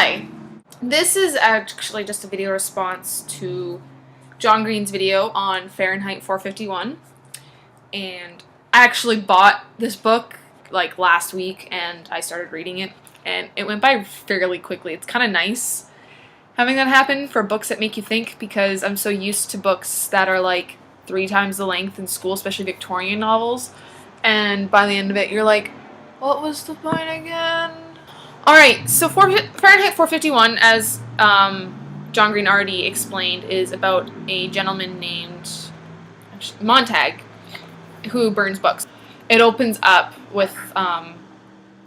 Hi! This is actually just a video response to John Green's video on Fahrenheit 451, and I actually bought this book like last week and I started reading it, and it went by fairly quickly. It's kind of nice having that happen for books that make you think, because I'm so used to books that are like 3 times the length in school, especially Victorian novels, and by the end of it you're like, what was the point again? Alright, so Fahrenheit 451, as John Green already explained, is about a gentleman named Montag who burns books. It opens up with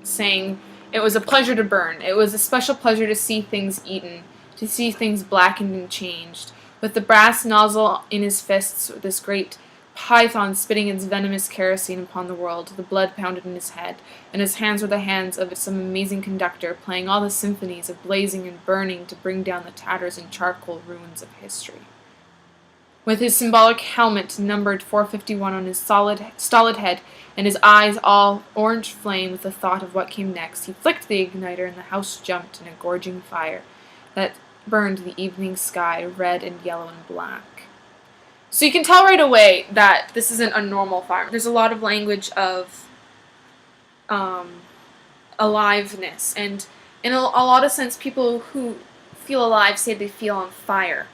saying, "It was a pleasure to burn. It was a special pleasure to see things eaten, to see things blackened and changed. With the brass nozzle in his fists, this great python spitting its venomous kerosene upon the world, the blood pounded in his head, and his hands were the hands of some amazing conductor, playing all the symphonies of blazing and burning to bring down the tatters and charcoal ruins of history. With his symbolic helmet numbered 451 on his stolid head, and his eyes all orange flame with the thought of what came next, he flicked the igniter, and the house jumped in a gorging fire that burned the evening sky red and yellow and black." So you can tell right away that this isn't a normal fire. There's a lot of language of aliveness, and in a lot of sense, people who feel alive say they feel on fire.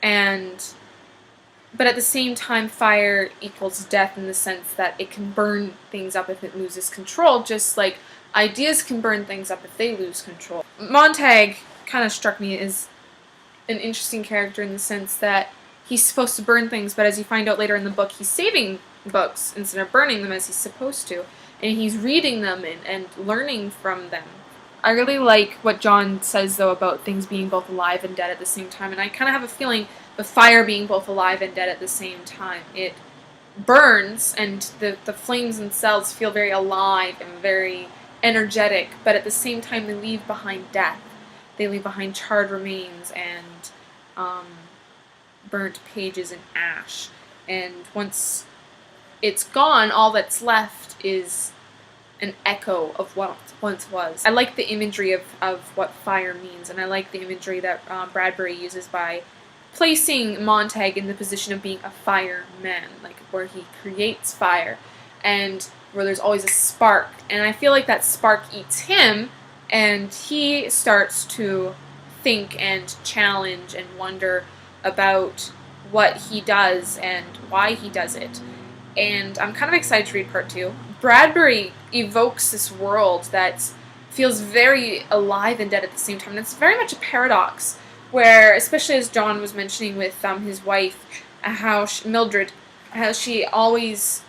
But at the same time, fire equals death in the sense that it can burn things up if it loses control, just like ideas can burn things up if they lose control. Montag kind of struck me as an interesting character in the sense that he's supposed to burn things, but as you find out later in the book, he's saving books instead of burning them as he's supposed to, and he's reading them and learning from them. I really like what John says, though, about things being both alive and dead at the same time, and I kind of have a feeling the fire being both alive and dead at the same time. It burns, and the flames themselves feel very alive and very energetic, but at the same time they leave behind death. They leave behind charred remains and burnt pages and ash. And once it's gone, all that's left is an echo of what once was. I like the imagery of what fire means, and I like the imagery that Bradbury uses by placing Montag in the position of being a fireman, like where he creates fire and where there's always a spark. And I feel like that spark eats him, and he starts to think and challenge and wonder about what he does and why he does it. And I'm kind of excited to read part 2. Bradbury evokes this world that feels very alive and dead at the same time. And it's very much a paradox, where, especially as John was mentioning with his wife, Mildred, how she always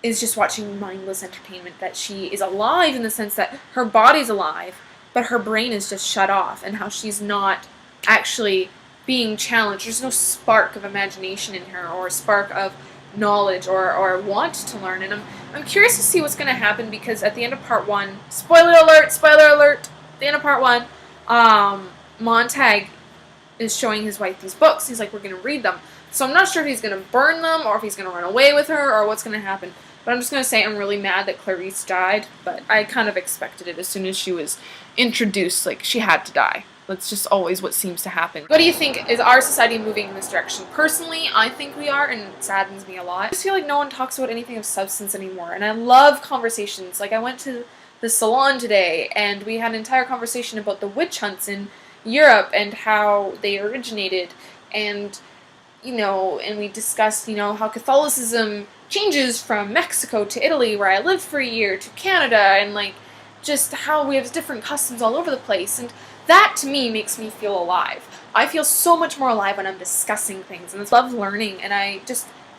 is just watching mindless entertainment, that she is alive in the sense that her body's alive, but her brain is just shut off, and how she's not actually being challenged. There's no spark of imagination in her, or a spark of knowledge, or want to learn. And I'm curious to see what's going to happen, because at the end of part 1, spoiler alert, at the end of part 1, Montag is showing his wife these books. He's like, we're going to read them. So I'm not sure if he's going to burn them, or if he's going to run away with her, or what's going to happen. But I'm just going to say I'm really mad that Clarice died, but I kind of expected it as soon as she was introduced. Like, she had to die. That's just always what seems to happen. What do you think? Is our society moving in this direction? Personally, I think we are, and it saddens me a lot. I just feel like no one talks about anything of substance anymore, and I love conversations. Like, I went to the salon today, and we had an entire conversation about the witch hunts in Europe and how they originated, and and we discussed, how Catholicism changes from Mexico to Italy, where I lived for a year, to Canada, and like just how we have different customs all over the place. And that to me makes me feel alive. I feel so much more alive when I'm discussing things, and I love learning, and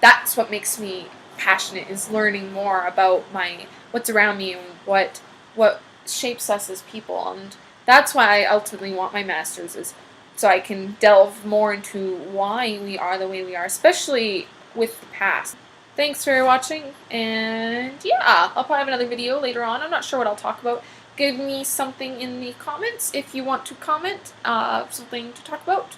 that's what makes me passionate, is learning more about what's around me and what shapes us as people. And that's why I ultimately want my master's, is so I can delve more into why we are the way we are, especially with the past. Thanks for watching, and yeah, I'll probably have another video later on. I'm not sure what I'll talk about. Give me something in the comments if you want to comment, something to talk about.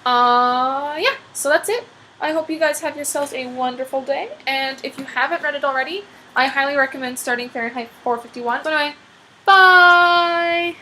Yeah, so that's it. I hope you guys have yourselves a wonderful day, and if you haven't read it already, I highly recommend starting Fahrenheit 451. So anyway, bye!